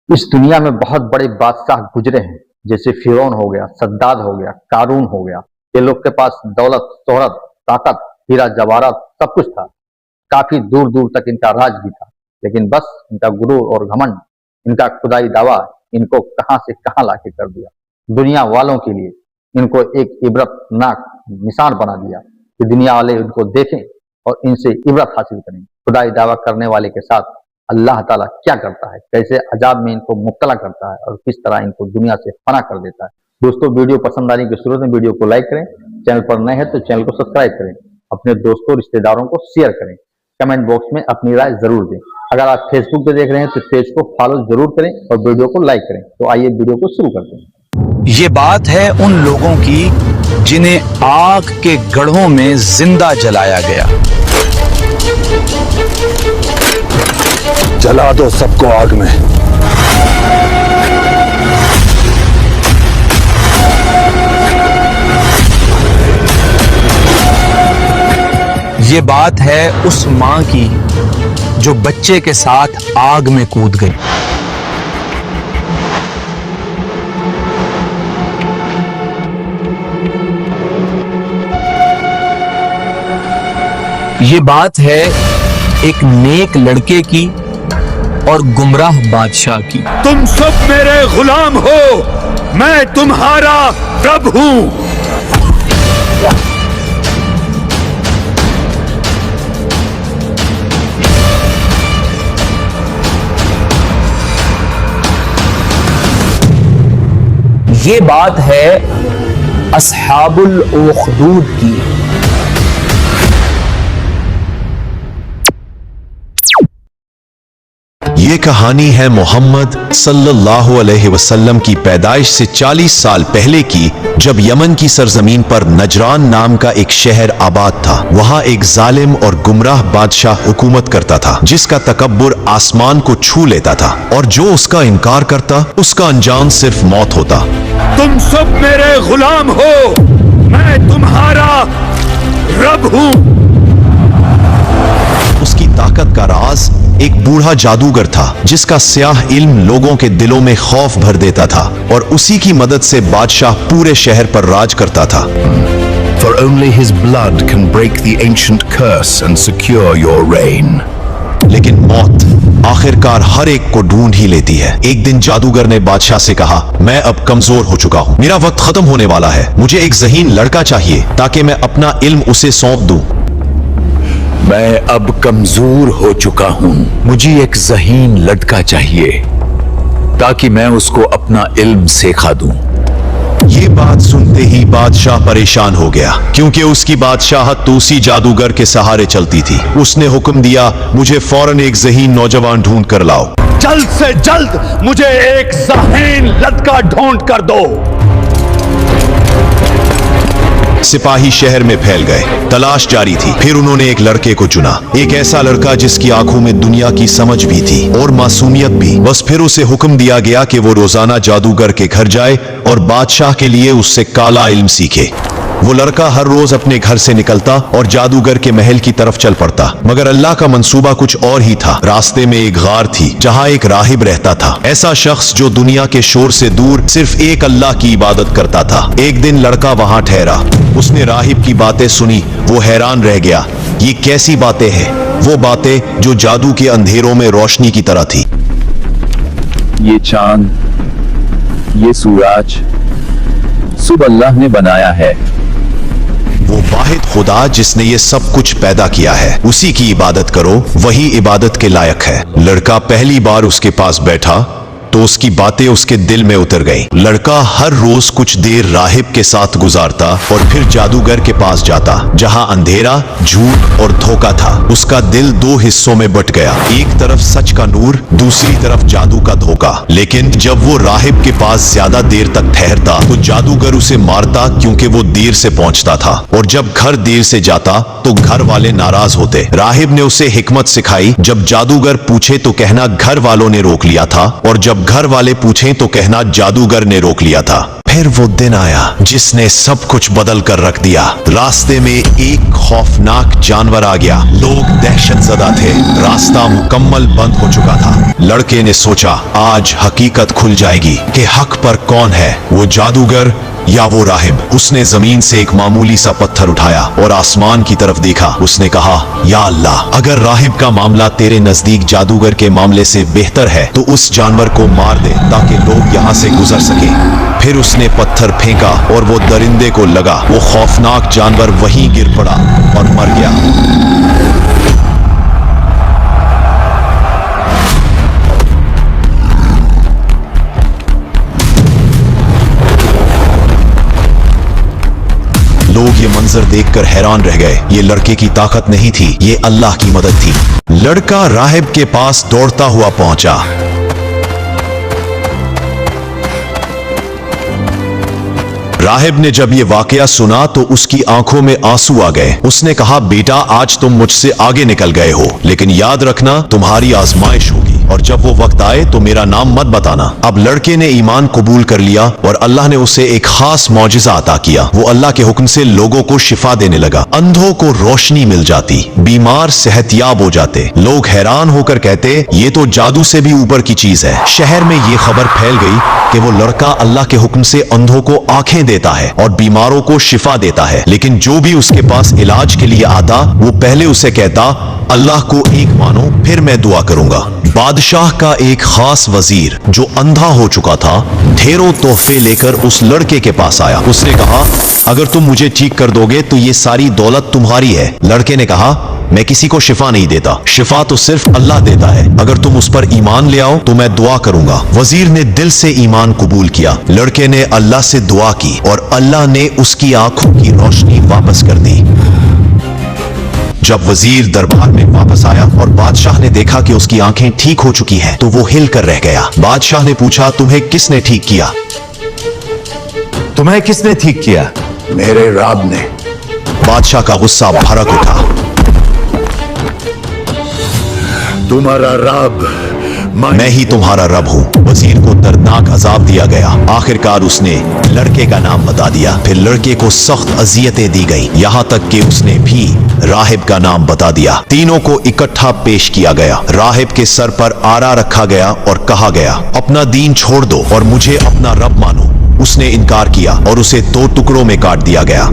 इस दुनिया में बहुत बड़े बादशाह गुजरे हैं, जैसे फिरौन हो गया, सद्दाद हो गया, कारून हो गया। ये लोग के पास दौलत, शोहरत, ताकत, हीरा जवाहरात सब कुछ था। काफी दूर दूर तक इनका राज भी था, लेकिन बस इनका गुरूर और घमंड, इनका खुदाई दावा इनको कहां से कहां लाके कर दिया। दुनिया वालों के लिए इनको एक इबरतनाक निशान बना दिया कि दुनिया वाले इनको देखें और इनसे इबरत हासिल करें। खुदाई दावा करने वाले के साथ अल्लाह ताला क्या करता है, कैसे अजाब में इनको मुब्तला करता है और किस तरह इनको दुनिया से फना कर देता है। दोस्तों, वीडियो पसंद आने की सूरत में वीडियो को लाइक करें, चैनल पर नए हैं तो चैनल को सब्सक्राइब करें, अपने दोस्तों रिश्तेदारों को शेयर करें, कमेंट बॉक्स में अपनी राय जरूर दें। अगर आप फेसबुक पे देख रहे हैं तो पेज को फॉलो जरूर करें और वीडियो को लाइक करें। तो आइए वीडियो को शुरू करते हैं। ये बात है उन लोगों की जिन्हें आग के गढ़ों में जिंदा जलाया गया। जला दो सबको आग में। ये बात है उस मां की जो बच्चे के साथ आग में कूद गई। ये बात है एक नेक लड़के की और गुमराह बादशाह की। तुम सब मेरे गुलाम हो, मैं तुम्हारा रब हूं। ये बात है अस्हाबुल उखदूद की। ये कहानी है मोहम्मद सल्लल्लाहु अलैहि वसल्लम की पैदाइश से 40 साल पहले की, जब यमन की सरजमीन पर नजरान नाम का एक शहर आबाद था। वहाँ एक जालिम और गुमराह बादशाह हुकूमत करता था, जिसका तकब्बुर आसमान को छू लेता था और जो उसका इनकार करता उसका अंजाम सिर्फ मौत होता। तुम सब मेरे गुलाम हो, मैं तुम्हारा रब हूं। उसकी ताकत का राज एक बूढ़ा जादूगर था, जिसका स्याह इल्म लोगों के दिलों में खौफ भर देता था और उसी की मदद से बादशाह पूरे शहर पर राज करता था। For only his blood can break the ancient curse and secure your reign. लेकिन मौत आखिरकार हर एक को ढूंढ ही लेती है। एक दिन जादूगर ने बादशाह से कहा, मैं अब कमजोर हो चुका हूँ, मेरा वक्त खत्म होने वाला है, मुझे एक ज़हीन लड़का चाहिए ताकि मैं अपना इल्म उसे सौंप दूं। मैं अब कमजोर हो चुका हूं, मुझे एक ज़हीन लड़का चाहिए ताकि मैं उसको अपना इल्म सिखा दूं। ये बात सुनते ही बादशाह परेशान हो गया, क्योंकि उसकी बादशाहत तो उसी जादूगर के सहारे चलती थी। उसने हुक्म दिया, मुझे फौरन एक ज़हीन नौजवान ढूंढ कर लाओ। जल्द से जल्द मुझे एक ज़हीन लड़का ढूंढ कर दो। सिपाही शहर में फैल गए, तलाश जारी थी। फिर उन्होंने एक लड़के को चुना, एक ऐसा लड़का जिसकी आंखों में दुनिया की समझ भी थी और मासूमियत भी। बस फिर उसे हुक्म दिया गया कि वो रोजाना जादूगर के घर जाए और बादशाह के लिए उससे काला इल्म सीखे। वो लड़का हर रोज अपने घर से निकलता और जादूगर के महल की तरफ चल पड़ता, मगर अल्लाह का मंसूबा कुछ और ही था। रास्ते में एक गार थी जहाँ एक राहिब रहता था, ऐसा शख्स जो दुनिया के शोर से दूर सिर्फ एक अल्लाह की इबादत करता था। एक दिन लड़का वहाँ ठहरा, उसने राहिब की बातें सुनी। वो हैरान रह गया, ये कैसी बातें हैं? वो बातें जो जादू के अंधेरों में रोशनी की तरह थी। ये चांद, ये सूरज सब अल्लाह ने बनाया है। वो वाहिद खुदा जिसने ये सब कुछ पैदा किया है, उसी की इबादत करो, वही इबादत के लायक है। लड़का पहली बार उसके पास बैठा तो उसकी बातें उसके दिल में उतर गईं। लड़का हर रोज कुछ देर राहिब के साथ गुजारता और फिर जादूगर के पास जाता, जहां अंधेरा, झूठ और धोखा था। उसका दिल दो हिस्सों में बट गया, एक तरफ सच का नूर, दूसरी तरफ जादू का धोखा। लेकिन जब वो राहिब के पास ज्यादा देर तक ठहरता तो जादूगर उसे मारता, क्योंकि वो देर से पहुंचता था। और जब घर देर से जाता तो घर वाले नाराज होते। राहिब ने उसे हिकमत सिखाई, जब जादूगर पूछे तो कहना घर वालों ने रोक लिया था, और जब घर वाले पूछें तो कहना जादूगर ने रोक लिया था। फिर वो दिन आया जिसने सब कुछ बदल कर रख दिया। रास्ते में एक खौफनाक जानवर आ गया। लोग दहशतज़दा थे। रास्ता मुकम्मल बंद हो चुका था। लड़के ने सोचा आज हकीकत खुल जाएगी कि हक पर कौन है, वो जादूगर या वो राहिब। उसने जमीन से एक मामूली सा पत्थर उठाया और आसमान की तरफ देखा। उसने कहा, या अल्लाह, अगर राहिब का मामला तेरे नजदीक जादूगर के मामले से बेहतर है तो उस जानवर को मार दे ताकि लोग यहाँ से गुजर सके। फिर उसने पत्थर फेंका और वो दरिंदे को लगा। वो खौफनाक जानवर वहीं गिर पड़ा और मर गया। लोग ये मंजर देखकर हैरान रह गए। ये लड़के की ताकत नहीं थी, ये अल्लाह की मदद थी। लड़का राहिब के पास दौड़ता हुआ पहुंचा। राहिब ने जब ये वाकया सुना तो उसकी आंखों में आंसू आ गए। उसने कहा, बेटा आज तुम मुझसे आगे निकल गए हो, लेकिन याद रखना तुम्हारी आजमाइश होगी और जब वो वक्त आए तो मेरा नाम मत बताना। अब लड़के ने ईमान कबूल कर लिया और अल्लाह ने उसे एक खास मौजिजा अता किया। वो अल्लाह के हुक्म से लोगों को शिफा देने लगा। अंधों को रोशनी मिल जाती, बीमार सेहतयाब हो जाते। लोग हैरान होकर कहते, ये तो जादू से भी ऊपर की चीज है। शहर में ये खबर फैल गई कि वो लड़का अल्लाह के हुक्म से अंधों को आंखें देता है और बीमारों को शिफा देता है, लेकिन जो भी उसके पास इलाज के लिए आता वो पहले उसे कहता, अल्लाह को एक मानो फिर मैं दुआ करूंगा। बादशाह का एक खास वजीर जो अंधा हो चुका था ढेरों तोहफे लेकर उस लड़के के पास आया। उसने कहा, अगर तुम मुझे ठीक कर दोगे तो ये सारी दौलत तुम्हारी है। लड़के ने कहा, मैं किसी को शिफा नहीं देता, शिफा तो सिर्फ अल्लाह देता है। अगर तुम उस पर ईमान ले आओ तो मैं दुआ करूंगा। वजीर ने दिल से ईमान कबूल किया। लड़के ने अल्लाह से दुआ की और अल्लाह ने उसकी आंखों की रोशनी वापस कर दी। जब वजीर दरबार में वापस आया और बादशाह ने देखा कि उसकी आंखें ठीक हो चुकी हैं, तो वो हिल कर रह गया। बादशाह ने पूछा, तुम्हें किसने ठीक किया? तुम्हें किसने ठीक किया? मेरे रब ने। बादशाह का गुस्सा भड़क उठा। तुम्हारा रब मैं ही तुम्हारा रब हूँ। वजीर को दर्दनाक अजाब दिया गया। आखिरकार उसने लड़के का नाम बता दिया। फिर लड़के को सख्त अजियतें दी गई, यहाँ तक कि उसने भी राहिब का नाम बता दिया। तीनों को इकट्ठा पेश किया गया। राहिब के सर पर आरा रखा गया और कहा गया, अपना दीन छोड़ दो और मुझे अपना रब मानो। उसने इनकार किया और उसे 2 टुकड़ों में काट दिया गया।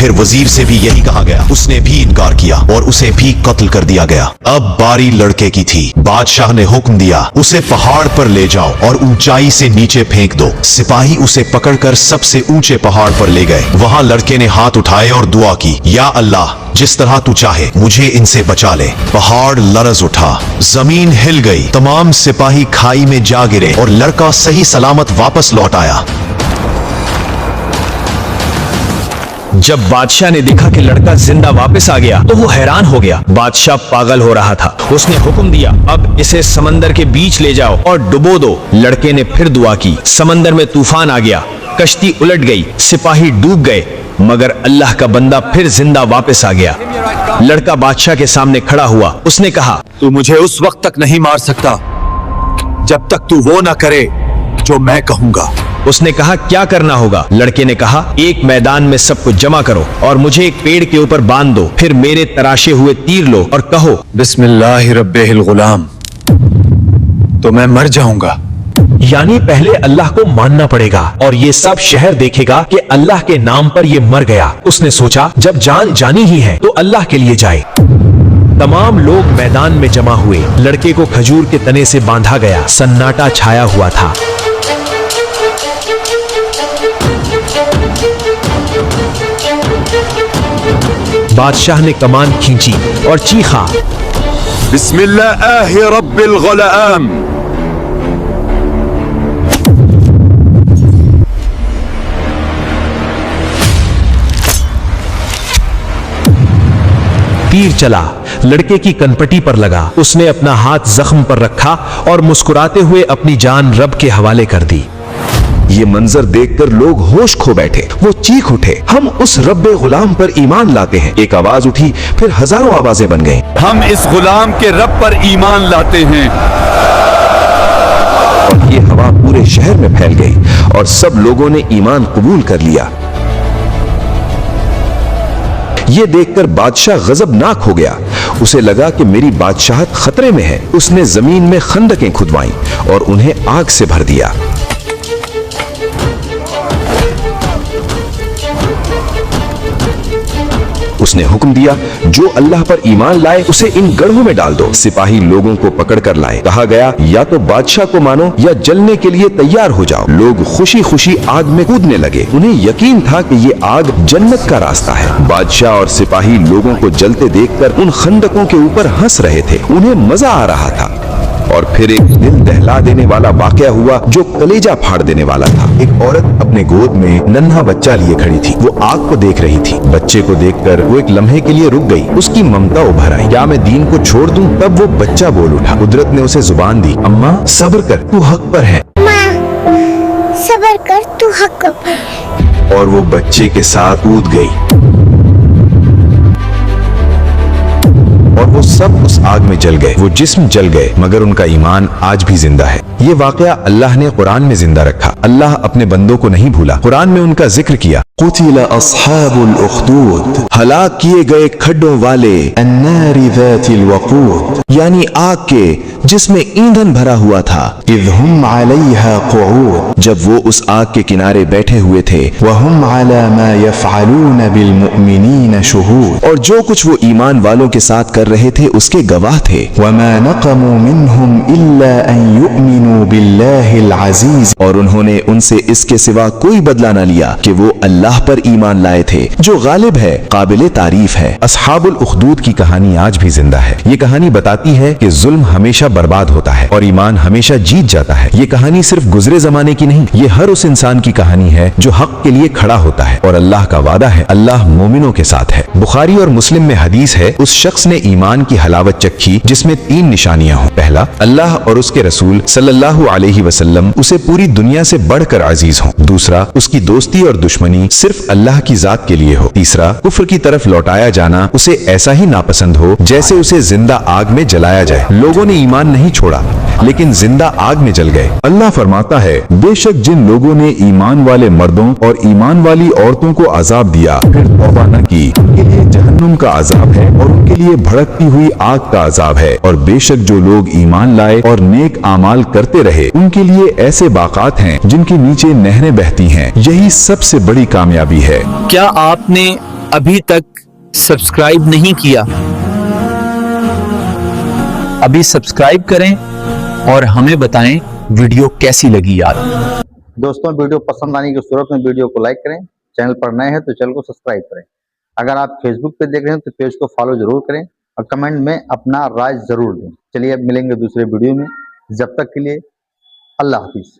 फिर वजीर से भी यही कहा गया, उसने भी इनकार किया और उसे भी कत्ल कर दिया गया। अब बारी लड़के की थी। बादशाह ने हुक्म दिया, उसे पहाड़ पर ले जाओ और ऊंचाई से नीचे फेंक दो। सिपाही उसे पकड़कर सबसे ऊंचे पहाड़ पर ले गए। वहां लड़के ने हाथ उठाए और दुआ की, या अल्लाह, जिस तरह तू चाहे मुझे इनसे बचा ले। पहाड़ लरज उठा, जमीन हिल गई, तमाम सिपाही खाई में जा गिरे और लड़का सही सलामत वापस लौट आया। जब बादशाह ने देखा कि लड़का जिंदा वापस आ गया तो वो हैरान हो गया। बादशाह पागल हो रहा था। उसने हुक्म दिया, अब इसे समंदर के बीच ले जाओ और डुबो दो। लड़के ने फिर दुआ की। समंदर में तूफान आ गया, कश्ती उलट गई, सिपाही डूब गए, मगर अल्लाह का बंदा फिर जिंदा वापस आ गया। लड़का बादशाह के सामने खड़ा हुआ। उसने कहा, तू मुझे उस वक्त तक नहीं मार सकता जब तक तू वो ना करे जो मैं कहूंगा। उसने कहा, क्या करना होगा? लड़के ने कहा, एक मैदान में सब कुछ जमा करो और मुझे एक पेड़ के ऊपर बांध दो। फिर मेरे तराशे हुए तीर लो और कहो, बिस्मिल्लाहि रब्बिल गुलाम, तो मैं मर जाऊंगा। यानी पहले अल्लाह को मानना पड़ेगा और ये सब शहर देखेगा कि अल्लाह के नाम पर ये मर गया। उसने सोचा, जब जान जानी ही है तो अल्लाह के लिए जाए। तमाम लोग मैदान में जमा हुए। लड़के को खजूर के तने से बांधा गया। सन्नाटा छाया हुआ था। बादशाह ने कमान खींची और चीखा, बिस्मिल्लाहि रब्बिल गुलाम। तीर चला, लड़के की कनपटी पर लगा। उसने अपना हाथ जख्म पर रखा और मुस्कुराते हुए अपनी जान रब के हवाले कर दी। ये मंजर देखकर लोग होश खो बैठे। वो चीख उठे, हम उस रब्बे गुलाम पर ईमान लाते हैं। एक आवाज उठी, फिर हजारों आवाजें बन गईं। हम इस गुलाम के रब पर ईमान लाते हैं। और ये हवा पूरे शहर में फैल गई और और सब लोगों ने ईमान कबूल कर लिया। ये देखकर बादशाह गजबनाक हो गया। उसे लगा कि मेरी बादशाहत खतरे में है। उसने जमीन में खंदकें खुदवाईं और उन्हें आग से भर दिया। उसने हुक्म दिया, जो अल्लाह पर ईमान लाए उसे इन गढ़ों में डाल दो। सिपाही लोगों को पकड़ कर लाए। कहा गया, या तो बादशाह को मानो या जलने के लिए तैयार हो जाओ। लोग खुशी खुशी आग में कूदने लगे। उन्हें यकीन था कि ये आग जन्नत का रास्ता है। बादशाह और सिपाही लोगों को जलते देखकर उन खंदकों के ऊपर हंस रहे थे। उन्हें मजा आ रहा था। और फिर एक दिल दहला देने वाला वाकया हुआ जो कलेजा फाड़ देने वाला था। एक औरत अपने गोद में नन्हा बच्चा लिए खड़ी थी। वो आग को देख रही थी। बच्चे को देखकर वो एक लम्हे के लिए रुक गई। उसकी ममता उभर आई। क्या मैं दीन को छोड़ दूं? तब वो बच्चा बोल उठा। कुदरत ने उसे जुबान दी, अम्मा सब्र कर, तू हक पर है। सब्र कर, तू हक पर है। और वो बच्चे के साथ कूद गई और वो सब उस आग में जल गए। वो जिस्म जल गए मगर उनका ईमान आज भी जिंदा है। ये वाकया अल्लाह ने कुरान में जिंदा रखा। अल्लाह अपने बंदों को नहीं भूला। कुरान में उनका जिक्र किया, कुतिल अस्हाबुल उख्दूद, हलाक किए गए खड्डों वाले, अन्नारि ज़ातिल वक़ूद, यानी आग के जिसमें ईंधन भरा हुआ था, इज़ हुम अलैहा क़ुऊद, जब वो उस आग के किनारे बैठे हुए थे, वहुम अला मा यफ़अलून बिल मुअमिनीन शुहूद, और जो कुछ वो ईमान वालों के साथ कर रहे थे उसके गवाह थे। वमा नक़मू मिनहुम इल्ला अन युमिनू बिल्लाहिल अज़ीज़, और उन्होंने उनसे इसके सिवा कोई बदला न लिया कि वो अल्लाह पर ईमान लाए थे जो गालिब है, काबिले तारीफ है। अस्हाबुल उख्दूद की कहानी आज भी जिंदा है। ये कहानी बताती है कि जुल्म हमेशा बर्बाद होता है और ईमान हमेशा जीत जाता है। ये कहानी सिर्फ गुजरे जमाने की नहीं, ये हर उस इंसान की कहानी है जो हक के लिए खड़ा होता है। और अल्लाह का वादा है, अल्लाह मोमिनों के साथ है। बुखारी और मुस्लिम में हदीस है, उस शख्स ने ईमान की हलावत चखी जिसमें 3 निशानियां हों। पहला, अल्लाह और उसके रसूल सल्लल्लाहु अलैहि वसल्लम उसे पूरी दुनिया से बढ़कर अजीज हों। दूसरा, उसकी दोस्ती और दुश्मनी सिर्फ अल्लाह की जात के लिए हो। तीसरा, कुफ्र की तरफ लौटाया जाना उसे ऐसा ही नापसंद हो जैसे उसे जिंदा आग में जलाया जाए। लोगों ने ईमान नहीं छोड़ा लेकिन जिंदा आग में जल गए। अल्लाह फरमाता है, बेशक जिन लोगों ने ईमान वाले मर्दों और ईमान वाली औरतों को अजाब दिया फिर तौबा न की, उनके लिए जहन्नुम का अजाब है और उनके लिए भड़कती हुई आग का अजाब है। और बेशक जो लोग ईमान लाए और नेक आमाल करते रहे उनके लिए ऐसे बाकात हैं जिनके नीचे नहरें बहती हैं। यही सबसे बड़ी कामयाबी है। क्या आपने अभी तक सब्सक्राइब नहीं किया? अभी सब्सक्राइब करें और हमें बताएं वीडियो कैसी लगी यार। दोस्तों, वीडियो पसंद आने की सूरत में वीडियो को लाइक करें। चैनल पर नए हैं तो चैनल को सब्सक्राइब करें। अगर आप फेसबुक पे देख रहे हैं तो पेज को फॉलो जरूर करें और कमेंट में अपना राय जरूर दें। चलिए अब मिलेंगे दूसरे वीडियो में। जब तक के लिए अल्लाह हाफिज।